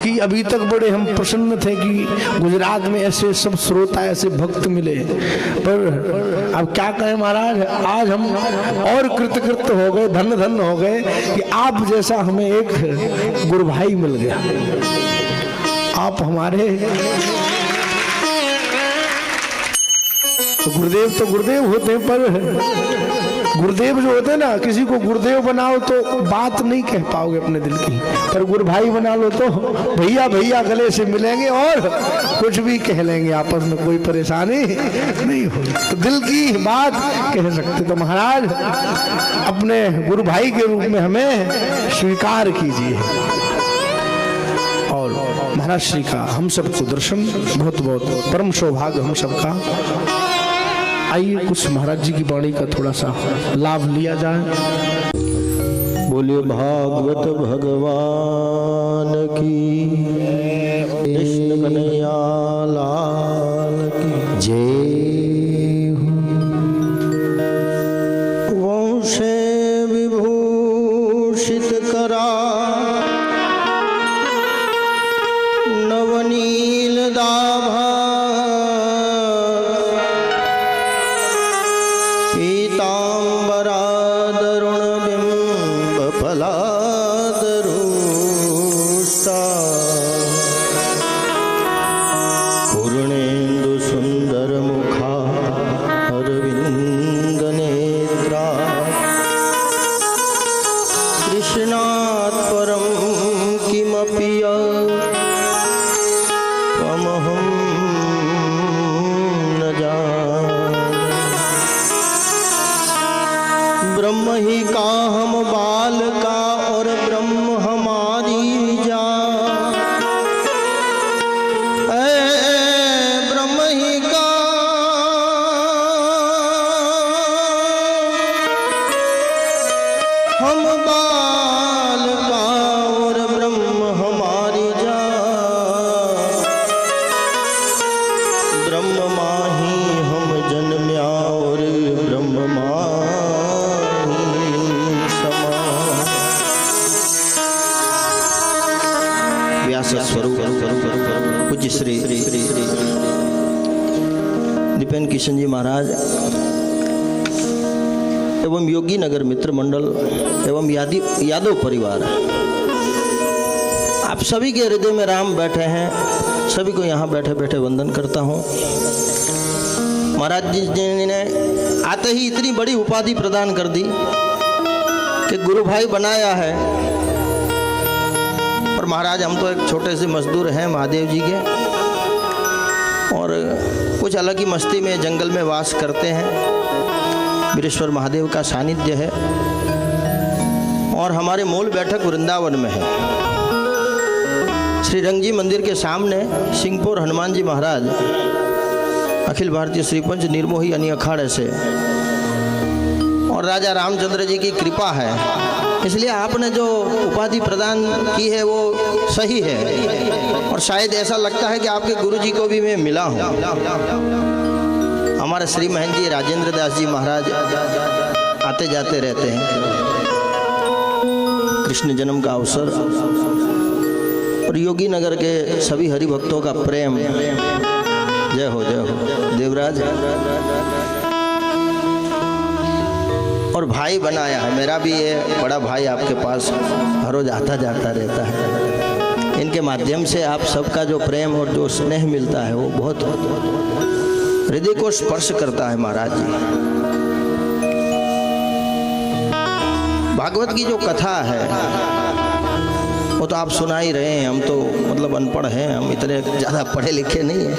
कि अभी तक बड़े हम प्रसन्न थे कि गुजरात में ऐसे सब श्रोता ऐसे भक्त मिले, पर अब क्या कहें महाराज, आज हम और कृतकृत हो गए, धन्य धन्य हो गए कि आप जैसा हमें एक गुरु भाई मिल गया। आप हमारे तो गुरुदेव होते हैं, पर गुरुदेव जो होते हैं ना, किसी को गुरुदेव बनाओ तो बात नहीं कह पाओगे अपने दिल की, पर गुरु भाई बना लो तो भैया भैया गले से मिलेंगे और कुछ भी कह लेंगे, आपस में कोई परेशानी नहीं होगी, तो दिल की बात कह सकते। तो महाराज अपने गुरु भाई के रूप में हमें स्वीकार कीजिए और महाराज श्री का हम सबको दर्शन बहुत बहुत परम सौभाग्य हम सबका। आइए कुछ महाराज जी की वाणी का थोड़ा सा लाभ लिया जाए। बोलिए भागवत भगवान की, कृष्ण कन्हैया लाल की जय। वंशे विभूषित करा नवनील दाभा, पूर्णेन्दु सुंदर मुखा अरविंद नेत्रा, कृष्णात् परम किमपि त्वमहं न जाने। ब्रह्म ही का हम बालका और ब्रह्म हमारी जान, ब्रह्म ही का हम बालका और ब्रह्म हमारी जान, ब्रह्म माही हम जन्म्या और ब्रह्म स्वरूप पूज्य श्री दीपेन किशन जी महाराज एवं योगी नगर मित्र मंडल एवं यादव परिवार, आप सभी के हृदय में राम बैठे हैं, सभी को यहाँ बैठे बैठे वंदन करता हूँ। महाराज जी ने आते ही इतनी बड़ी उपाधि प्रदान कर दी कि गुरु भाई बनाया है। और महाराज हम तो एक छोटे से मजदूर हैं महादेव जी के, और कुछ अलग ही मस्ती में जंगल में वास करते हैं। वीरेश्वर महादेव का सानिध्य है और हमारे मूल बैठक वृंदावन में है। श्री रंग जी मंदिर के सामने सिंहपुर हनुमान जी महाराज अखिल भारतीय श्रीपंच निर्मोही अनी अखाड़े से, और राजा रामचंद्र जी की कृपा है, इसलिए आपने जो उपाधि प्रदान की है वो सही है, और शायद ऐसा लगता है कि आपके गुरु जी को भी मैं मिला हूँ। हमारे श्री महंत जी राजेंद्र दास जी महाराज आते जाते रहते हैं। कृष्ण जन्म का अवसर और योगी नगर के सभी हरि भक्तों का प्रेम, जय हो देवराज। और भाई बनाया है, मेरा भी ये बड़ा भाई आपके पास हर रोज आता जाता रहता है। इनके माध्यम से आप सबका जो प्रेम और जो स्नेह मिलता है वो बहुत हृदय को स्पर्श करता है। महाराज जी भागवत की जो कथा है वो तो आप सुना ही रहे हैं, हम तो मतलब अनपढ़ हैं, हम इतने ज़्यादा पढ़े लिखे नहीं हैं,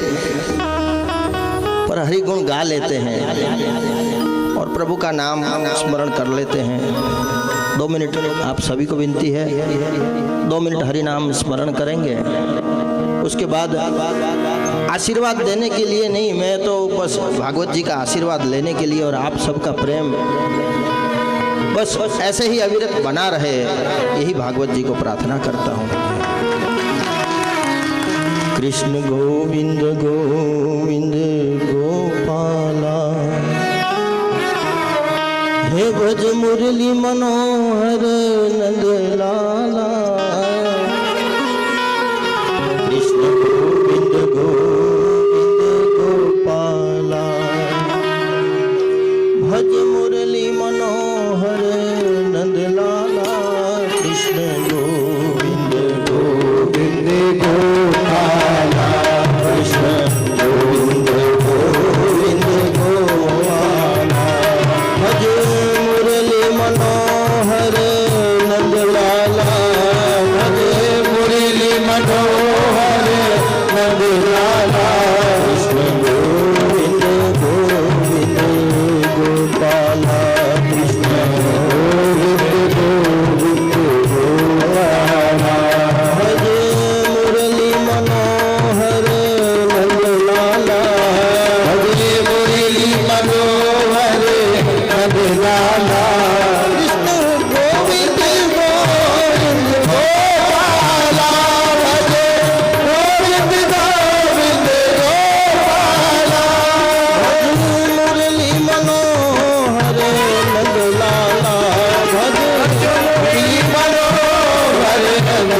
पर हरि गुण गा लेते हैं और प्रभु का नाम स्मरण कर लेते हैं। 2 मिनट आप सभी को विनती है, 2 मिनट हरि नाम स्मरण करेंगे। उसके बाद आशीर्वाद देने के लिए नहीं, मैं तो बस भागवत जी का आशीर्वाद लेने के लिए और आप सबका प्रेम बस ऐसे ही अविरत बना रहे, यही भागवत जी को प्रार्थना करता हूँ। कृष्ण गोविंद गोविंद गोपाला, हे भज मुरली मनोहर नंद लाला, मनोहर नंद लाला कृष्ण गोविंद गोविंद गोपाला कृष्ण गोविंद गोविंद गोपाला भजे मुरली मनोहर नंद लाला भजे मुरली मनोहर नंद लाला कृष्ण गोविंद गोविंद गोपाला भजे गोविंद गोविंद गोपाला भजे मुरली मनोहर नंद लाला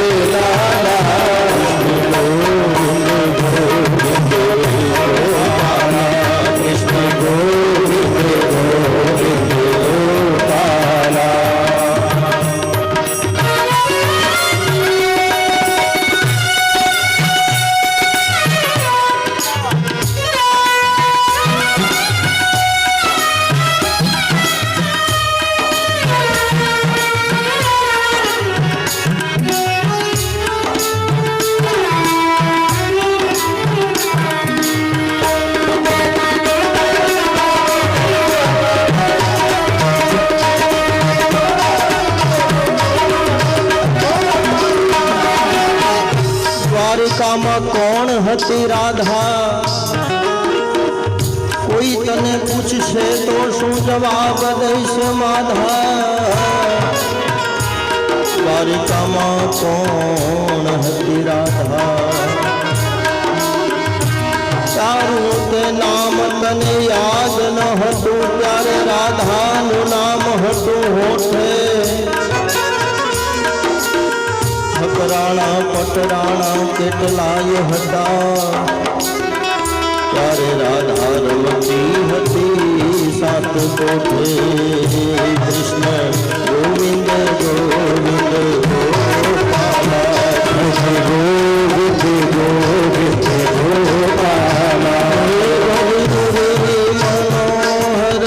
भजे मुरली मनोहर नंद लाला कृष्ण गोविंद गोविंद गोपाला द्वारिका में कौन हती राधा कोई तने पूछे तो शू जवाब दईश माधा द्वारिका में कौन हती राधा चारू ते नाम तने याद न हतु त्यारे राधा नु नाम हतु होठे ठकराणा पटराणा केटलाय हटा ત્યારે રાધા રમતી હતી સાત કોઠે કૃષ્ણ ગોવિંદ ગોવિંદ ગોપાલા કૃષ્ણ ગોવિંદ ગોવિંદ ગોપાલા ગોવિંદ મનોહર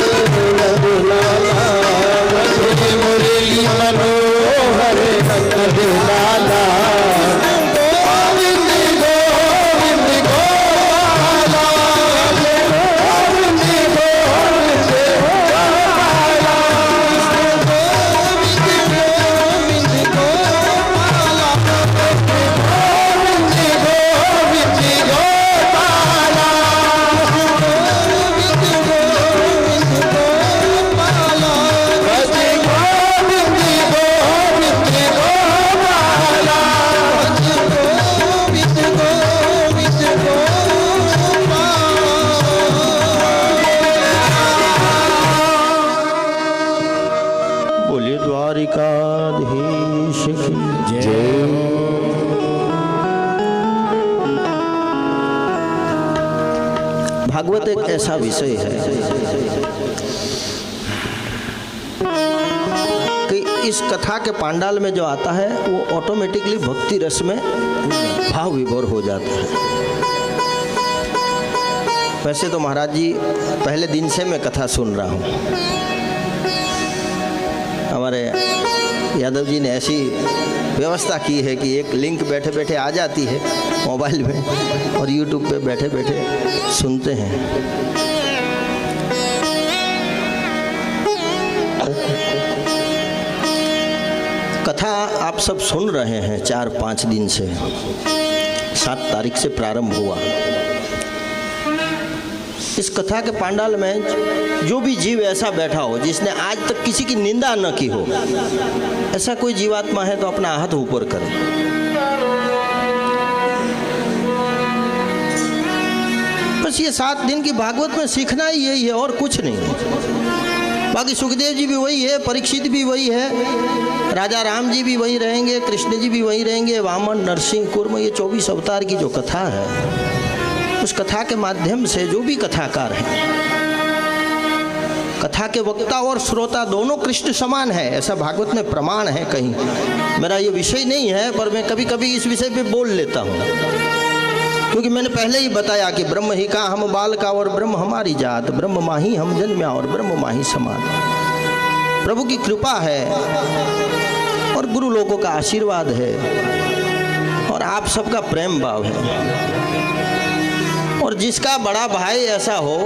નંદ લાલા ભજે મુરલી મનોહર નંદ લાલા बोलिए द्वारिकाधीश की जय। भागवत एक ऐसा विषय है कि इस कथा के पांडाल में जो आता है वो ऑटोमेटिकली भक्ति रस में भाव विभोर हो जाता है। वैसे तो महाराज जी पहले दिन से मैं कथा सुन रहा हूँ। हमारे यादव जी ने ऐसी व्यवस्था की है कि एक लिंक बैठे बैठे आ जाती है मोबाइल में और यूट्यूब पे बैठे बैठे सुनते हैं। कथा आप सब सुन रहे हैं 4-5 दिन से। 7 तारीख से प्रारंभ हुआ। इस कथा के पांडाल में जो भी जीव ऐसा बैठा हो जिसने आज तक किसी की निंदा न की हो, ऐसा कोई जीवात्मा है तो अपना हाथ ऊपर करे। बस ये 7 दिन की भागवत में सीखना ही यही है और कुछ नहीं। बाकी सुखदेव जी भी वही है, परीक्षित भी वही है, राजा राम जी भी वही रहेंगे, कृष्ण जी भी वही रहेंगे, वामन, नरसिंह, कूर्म, ये 24 अवतार की जो कथा है, उस कथा के माध्यम से जो भी कथाकार हैं, कथा के वक्ता और श्रोता दोनों कृष्ण समान है, ऐसा भागवत में प्रमाण है। कहीं मेरा ये विषय नहीं है पर मैं कभी कभी इस विषय पे बोल लेता हूँ, क्योंकि मैंने पहले ही बताया कि ब्रह्म ही का हम बाल का और ब्रह्म हमारी जात, ब्रह्म माही हम जन्म्या और ब्रह्म माही समान। प्रभु की कृपा है और गुरु लोगों का आशीर्वाद है और आप सबका प्रेम भाव है। और जिसका बड़ा भाई ऐसा हो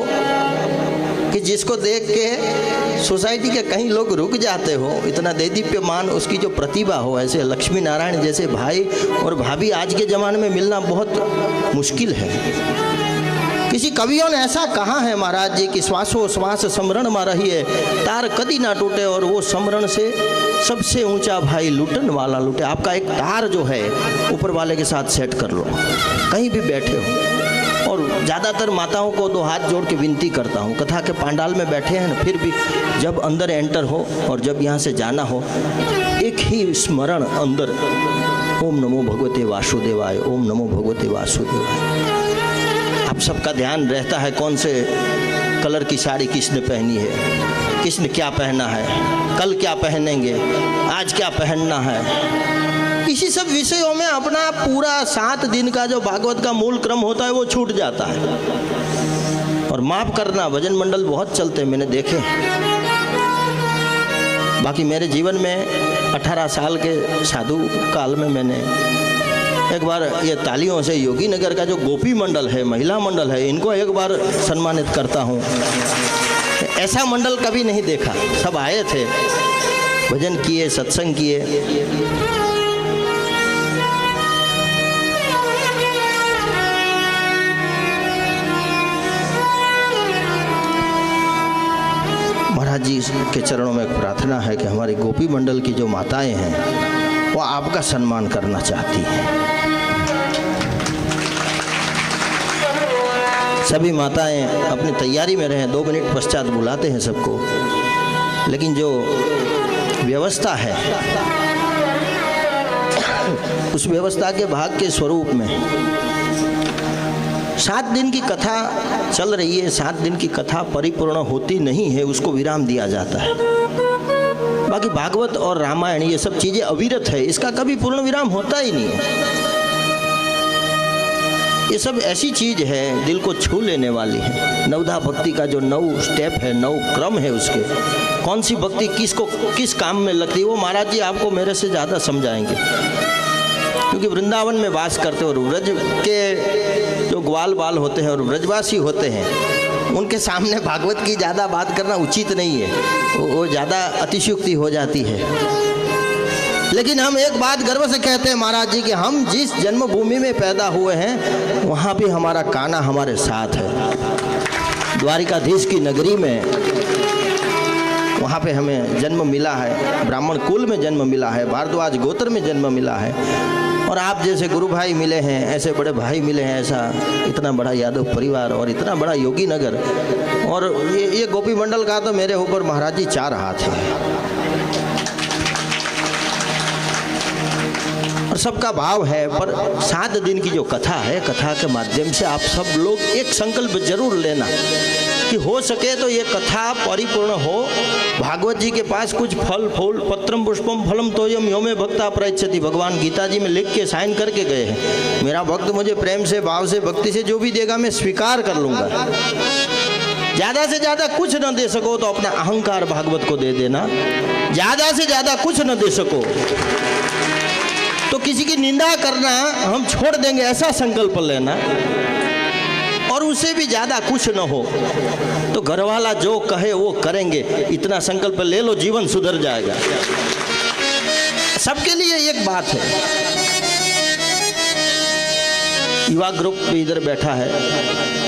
कि जिसको देख के सोसाइटी के कहीं लोग रुक जाते हो, इतना देदीप्यमान उसकी जो प्रतिभा हो, ऐसे लक्ष्मी नारायण जैसे भाई और भाभी आज के ज़माने में मिलना बहुत मुश्किल है। किसी कवियों ने ऐसा कहा है महाराज जी कि श्वासो श्वास समरण में रही है, तार कदी ना टूटे और वो समरण से सबसे ऊंचा भाई लुटन वाला लुटे। आपका एक तार जो है ऊपर वाले के साथ सेट कर लो, कहीं भी बैठे हो। और ज़्यादातर माताओं को दो हाथ जोड़ के विनती करता हूँ, कथा के पांडाल में बैठे हैं ना, फिर भी जब अंदर एंटर हो और जब यहाँ से जाना हो, एक ही स्मरण अंदर, ओम नमो भगवते वासुदेवाय, ओम नमो भगवते वासुदेवाय। आप सबका ध्यान रहता है कौन से कलर की साड़ी किसने पहनी है, किसने क्या पहना है, कल क्या पहनेंगे, आज क्या पहनना है। इसी सब विषयों में अपना पूरा 7 दिन का जो भागवत का मूल क्रम होता है वो छूट जाता है। और माफ करना, भजन मंडल बहुत चलते हैं, मैंने देखे। बाकी मेरे जीवन में 18 साल के साधु काल में मैंने एक बार ये तालियों से योगी नगर का जो गोपी मंडल है, महिला मंडल है, इनको एक बार सम्मानित करता हूँ। ऐसा मंडल कभी नहीं देखा, सब आए थे, भजन किए, सत्संग किए। महाराज जी के चरणों में एक प्रार्थना है कि हमारी गोपी मंडल की जो माताएं हैं वो आपका सम्मान करना चाहती हैं। सभी माताएं अपनी तैयारी में रहें, 2 मिनट पश्चात बुलाते हैं सबको। लेकिन जो व्यवस्था है उस व्यवस्था के भाग के स्वरूप में 7 दिन की कथा चल रही है, 7 दिन की कथा परिपूर्ण होती नहीं है, उसको विराम दिया जाता है। बाकी भागवत और रामायण ये सब चीज़ें अविरत है, इसका कभी पूर्ण विराम होता ही नहीं है। ये सब ऐसी चीज़ है दिल को छू लेने वाली है। नवधा भक्ति का जो 9 स्टेप है, 9 क्रम है, उसके कौन सी भक्ति किसको किस काम में लगती है वो महाराज जी आपको मेरे से ज़्यादा समझाएंगे, क्योंकि वृंदावन में वास करते और व्रज के जो ग्वाल बाल होते हैं और व्रजवासी होते हैं उनके सामने भागवत की ज़्यादा बात करना उचित नहीं है, वो ज़्यादा अतिशयोक्ति हो जाती है। लेकिन हम एक बात गर्व से कहते हैं महाराज जी कि हम जिस जन्मभूमि में पैदा हुए हैं वहाँ भी हमारा कान्हा हमारे साथ है। द्वारिकाधीश की नगरी में वहाँ पे हमें जन्म मिला है, ब्राह्मण कुल में जन्म मिला है, भारद्वाज गोत्र में जन्म मिला है। और आप जैसे गुरु भाई मिले हैं, ऐसे बड़े भाई मिले हैं, ऐसा इतना बड़ा यादव परिवार और इतना बड़ा योगी नगर। और ये गोपी मंडल का तो मेरे ऊपर महाराज जी 4 हाथ है। और सबका भाव है, पर 7 दिन की जो कथा है, कथा के माध्यम से आप सब लोग एक संकल्प जरूर लेना कि हो सके तो ये कथा परिपूर्ण हो। भागवत जी के पास कुछ फल फूल पत्रम पुष्पम फलम तोयम योमे भक्ता प्रयच्छति, भगवान गीता जी में लिख के साइन करके गए हैं। मेरा भक्त मुझे प्रेम से, भाव से, भक्ति से जो भी देगा मैं स्वीकार कर लूँगा। ज़्यादा से ज़्यादा कुछ न दे सको तो अपना अहंकार भागवत को दे देना। ज़्यादा से ज़्यादा कुछ न दे सको तो किसी की निंदा करना हम छोड़ देंगे, ऐसा संकल्प लेना। और उससे भी ज़्यादा कुछ न हो तो घरवाला जो कहे वो करेंगे, इतना संकल्प ले लो, जीवन सुधर जाएगा। सबके लिए एक बात है, युवा ग्रुप भी इधर बैठा है,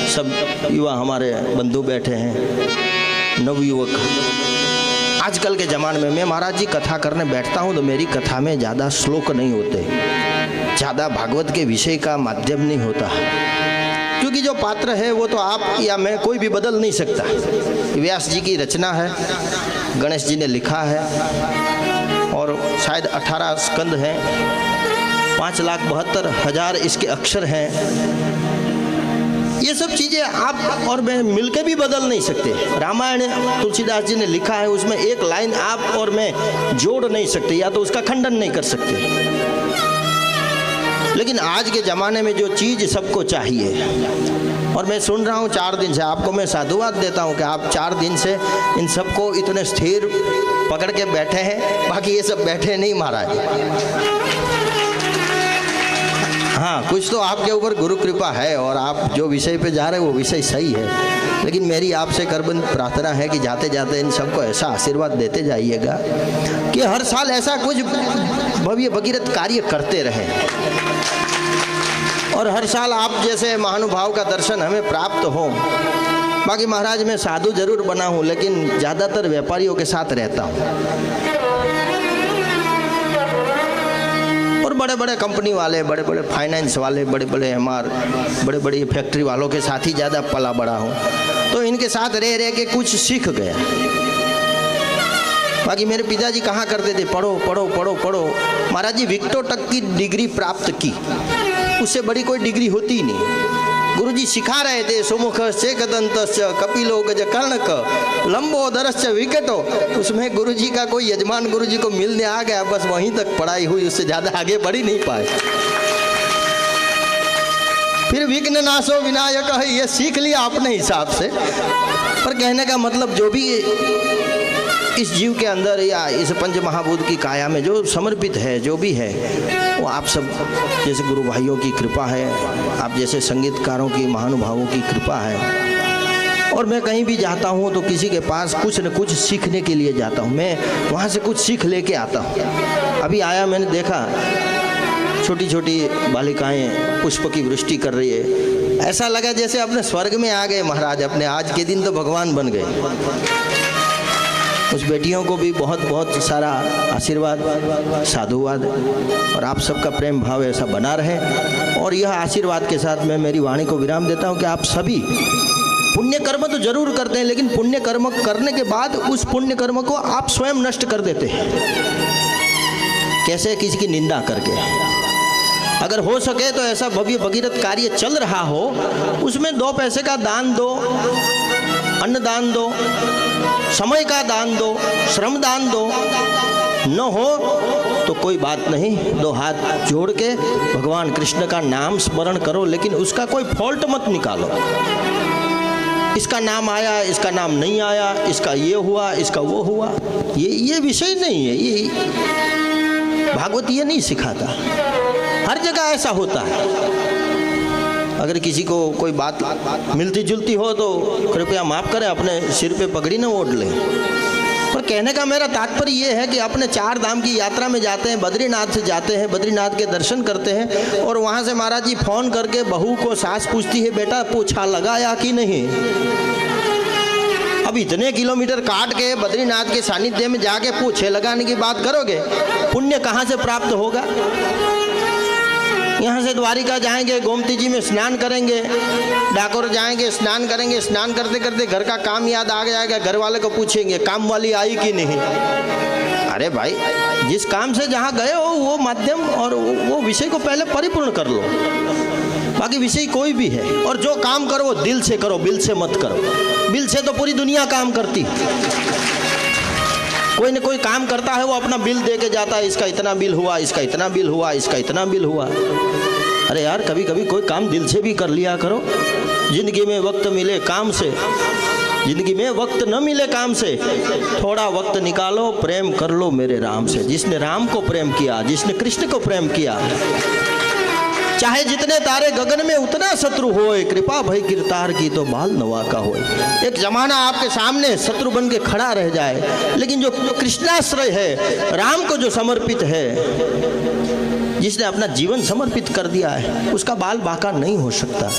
सब युवा हमारे बंधु बैठे हैं, नवयुवक। आजकल के ज़माने में मैं महाराज जी कथा करने बैठता हूँ तो मेरी कथा में ज़्यादा श्लोक नहीं होते, ज़्यादा भागवत के विषय का माध्यम नहीं होता, क्योंकि जो पात्र है वो तो आप या मैं कोई भी बदल नहीं सकता। व्यास जी की रचना है, गणेश जी ने लिखा है और शायद 18 स्कंद हैं, 5,72,000 इसके अक्षर हैं। ये सब चीज़ें आप और मैं मिलके भी बदल नहीं सकते। रामायण तुलसीदास जी ने लिखा है, उसमें एक लाइन आप और मैं जोड़ नहीं सकते, या तो उसका खंडन नहीं कर सकते। लेकिन आज के ज़माने में जो चीज़ सबको चाहिए, और मैं सुन रहा हूँ 4 दिन से, आपको मैं साधुवाद देता हूँ कि आप 4 दिन से इन सबको इतने स्थिर पकड़ के बैठे हैं, बाकी ये सब बैठे नहीं महाराज। हाँ, कुछ तो आपके ऊपर गुरु कृपा है और आप जो विषय पे जा रहे हैं वो विषय सही है, लेकिन मेरी आपसे करबंद प्रार्थना है कि जाते जाते इन सबको ऐसा आशीर्वाद देते जाइएगा कि हर साल ऐसा कुछ भव्य भगीरथ कार्य करते रहें और हर साल आप जैसे महानुभाव का दर्शन हमें प्राप्त हो। बाकी महाराज मैं साधु जरूर बना हूँ, लेकिन ज़्यादातर व्यापारियों के साथ रहता हूँ और बड़े बड़े कंपनी वाले, बड़े बड़े फाइनेंस वाले, बड़े बड़े बड़े बड़ी फैक्ट्री वालों के साथ ही ज़्यादा पला बड़ा हूँ, तो इनके साथ रह रह के कुछ सीख गया। बाकी मेरे पिताजी कहा करते थे पढ़ो पढ़ो पढ़ो पढ़ो। महाराज जी विक्टो तक की डिग्री प्राप्त की, उससे बड़ी कोई डिग्री होती ही नहीं। गुरुजी सिखा रहे थे सुमुख शेखदंतश्च कपिलो गज कर्णक लंबोदरश्च विकटो। उसमें गुरुजी का कोई यजमान गुरुजी को मिलने आ गया, बस वहीं तक पढ़ाई हुई, उससे ज़्यादा आगे बढ़ ही नहीं पाए। फिर विघ्न नाशो विनायक है, ये सीख लिया अपने हिसाब से। पर कहने का मतलब जो भी इस जीव के अंदर या इस पंच महाभूत की काया में जो समर्पित है, जो भी है, वो आप सब जैसे गुरु भाइयों की कृपा है, आप जैसे संगीतकारों की, महानुभावों की कृपा है। और मैं कहीं भी जाता हूँ तो किसी के पास कुछ न कुछ सीखने के लिए जाता हूँ, मैं वहाँ से कुछ सीख लेके आता हूँ। अभी आया, मैंने देखा छोटी छोटी बालिकाएं पुष्प की वृष्टि कर रही है, ऐसा लगा जैसे अपने स्वर्ग में आ गए महाराज। अपने आज के दिन तो भगवान बन गए। उस बेटियों को भी बहुत बहुत सारा आशीर्वाद, साधुवाद और आप सबका प्रेम भाव ऐसा बना रहे। और यह आशीर्वाद के साथ मैं मेरी वाणी को विराम देता हूँ कि आप सभी पुण्य कर्म तो जरूर करते हैं, लेकिन पुण्य कर्म करने के बाद उस पुण्य कर्म को आप स्वयं नष्ट कर देते हैं। कैसे? किसी की निंदा करके। अगर हो सके तो ऐसा भव्य भगीरथ कार्य चल रहा हो, उसमें 2 पैसे का दान दो, अन्न दान दो, समय का दान दो, श्रम दान दो। न हो तो कोई बात नहीं, 2 हाथ जोड़ के भगवान कृष्ण का नाम स्मरण करो, लेकिन उसका कोई फॉल्ट मत निकालो। इसका नाम आया, इसका नाम नहीं आया, इसका ये हुआ, इसका वो हुआ, ये विषय नहीं है। ये भागवत ये नहीं सिखाता। हर जगह ऐसा होता है। अगर किसी को कोई बात मिलती जुलती हो तो कृपया माफ़ करें, अपने सिर पे पगड़ी न ओढ़ लें। पर कहने का मेरा तात्पर्य ये है कि अपने 4 धाम की यात्रा में जाते हैं, बद्रीनाथ से जाते हैं, बद्रीनाथ के दर्शन करते हैं, और वहाँ से महाराज जी फ़ोन करके बहू को सास पूछती है, बेटा पोछा लगाया कि नहीं। अब इतने किलोमीटर काट के बद्रीनाथ के सानिध्य में जाके पोछे लगाने की बात करोगे, पुण्य कहाँ से प्राप्त होगा? यहाँ से द्वारिका जाएंगे, गोमती जी में स्नान करेंगे, डाकोर जाएंगे, स्नान करेंगे, स्नान करते करते घर का काम याद आ जाएगा, घर वाले को पूछेंगे काम वाली आई कि नहीं। अरे भाई, जिस काम से जहाँ गए हो वो माध्यम और वो विषय को पहले परिपूर्ण कर लो। बाकी विषय कोई भी है, और जो काम करो वो दिल से करो, बिल से मत करो। बिल से तो पूरी दुनिया काम करती। कोई न कोई काम करता है, वो अपना बिल दे के जाता है, इसका इतना बिल हुआ, इसका इतना बिल हुआ, इसका इतना बिल हुआ। अरे यार, कभी कभी कोई काम दिल से भी कर लिया करो। जिंदगी में वक्त मिले काम से, जिंदगी में वक्त न मिले काम से, थोड़ा वक्त निकालो, प्रेम कर लो मेरे राम से। जिसने राम को प्रेम किया, जिसने कृष्ण को प्रेम किया, चाहे जितने तारे गगन में उतना शत्रु होए, कृपा भई गिरतार की तो बाल नवा का होए। एक जमाना आपके सामने शत्रु बन के खड़ा रह जाए, लेकिन जो कृष्णाश्रय है, राम को जो समर्पित है, जिसने अपना जीवन समर्पित कर दिया है, उसका बाल बांका नहीं हो सकता।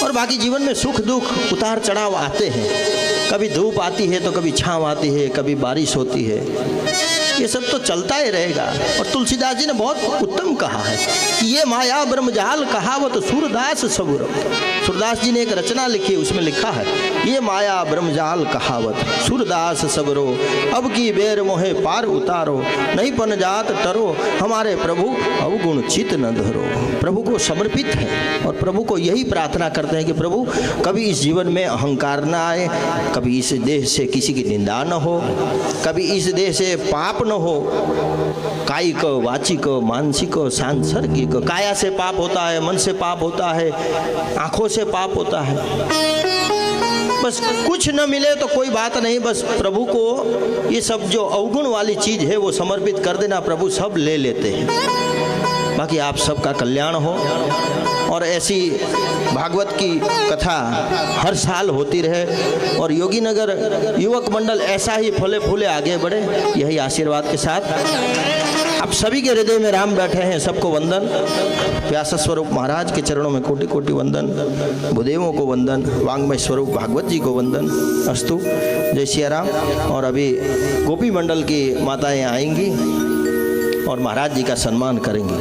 और बाकी जीवन में सुख दुख उतार चढ़ाव आते हैं। कभी धूप आती है तो कभी छाँव आती है, कभी बारिश होती है, ये सब तो चलता ही रहेगा। और तुलसीदास जी ने बहुत उत्तम कहा है कि ये माया ब्रह्मजाल कहावत सूरदास सबुर। सूरदास जी ने एक रचना लिखी, उसमें लिखा है, ये माया ब्रह्मजाल कहावत सूरदास सबरो, अब की बेर मोहे पार उतारो, नहीं पन जात तरो, हमारे प्रभु अवगुण चित न धरो। प्रभु को समर्पित है और प्रभु को यही प्रार्थना करते हैं कि प्रभु कभी इस जीवन में अहंकार न आए, कभी इस देह से किसी की निंदा न हो, कभी इस देह से पाप न हो, कायिक वाचिक मानसिक सांसर्गिक। काया से पाप होता है, मन से पाप होता है, आंखों से पाप होता है। बस कुछ न मिले तो कोई बात नहीं, बस प्रभु को ये सब जो अवगुण वाली चीज़ है वो समर्पित कर देना, प्रभु सब ले लेते हैं। बाकी आप सबका कल्याण हो और ऐसी भागवत की कथा हर साल होती रहे और योगी नगर युवक मंडल ऐसा ही फले फूले आगे बढ़े, यही आशीर्वाद के साथ आप सभी के हृदय में राम बैठे हैं, सबको वंदन। व्यास स्वरूप महाराज के चरणों में कोटि कोटि वंदन, भूदेवों को वंदन, वांग्मय स्वरूप भागवत जी को वंदन। अस्तु, जय सिया राम। और अभी गोपी मंडल की माताएं आएंगी और महाराज जी का सम्मान करेंगी।